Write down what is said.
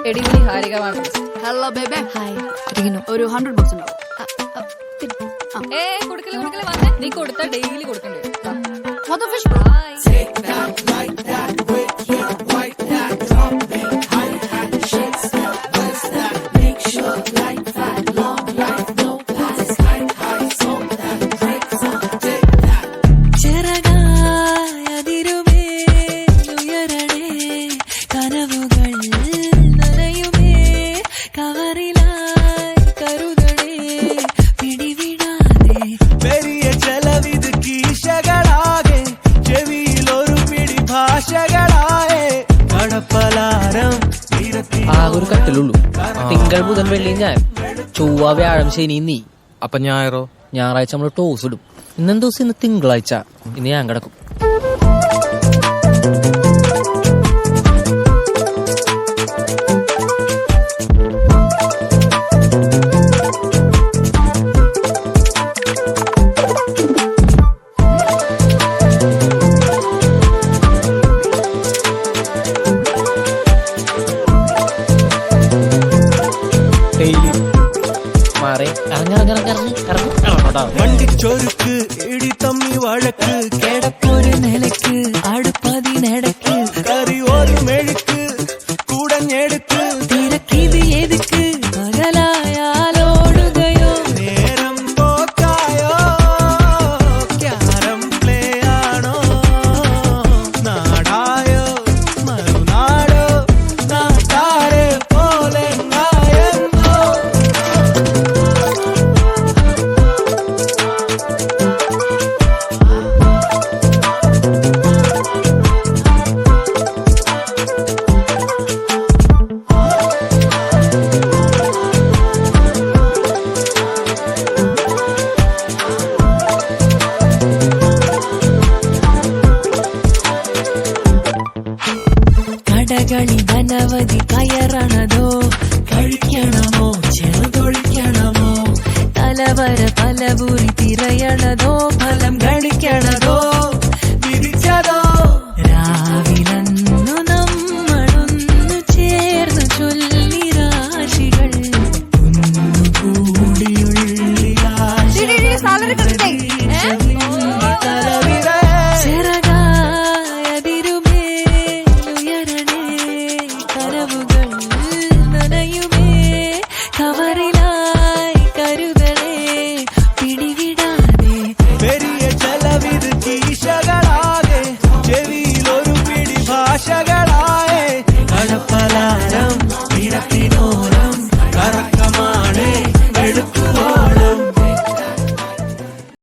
എടിവിളി ഹാരിക മാത്രം. Hello ബേബേ. Hi Rinu. ഒരു 100 bucks ഉണ്ടാവും. കൊടുക്കല് വന്നേ. നീ കൊടുത്താ ഡെയിലി കൊടുക്കണ്ടേ? What the fish? Take that like that with your white that drop it high and shakes that waist that make sure like that long life no pass high so that breaks up take that ചിറകായതിരുമേ ഉയരണേ കനവുകൾ നനയുമേ കവറിലായി കരുതണേ പിടിവിടാതെ പെരിയ ചെലവിത് കീശകളാകെ ചെവിയിലൊരു പിടി ഭാഷകളായേ കടപ്പലാരം ആ ഒരു കട്ടിലുള്ളൂ. തിങ്കൾ ബുധൻ വെള്ളി ഞാൻ, ചൊവ്വ വ്യാഴം ശനി നീ. അപ്പൊ ഞായറോ? ഞായറാഴ്ച നമ്മള് ടോസ് ഇടും. ഇന്നെന്ത് ദിവസം? ഇന്ന് തിങ്കളാഴ്ച. ഇന്ന് ഞാൻ കിടക്കും. വണ്ടിച്ചൊരുക്ക് ഇടി തമ്മി വഴക്ക് കിടപ്പൊരു നിലക്ക് അടുപ്പതിനടക്ക് കറി ഒരു മെഴുക്ക് കൂടഞ്ഞെടുക്ക് തിരക്കിത് എതുക്ക് പകലായാലോടുകയോ നേരം പോക്കായോ ക്യാരം പ്ലേ ആണോ നാടായോ മറുനാടോ നാട്ടാരെ പോലെ നായന്നോ കടകളി ധനവധി കയറണതോ കഴിക്കണമോ ചെറുതൊഴിക്കണമോ തലവര പലപുരി തിരയണതോ ഫലം കഴിക്കണതോ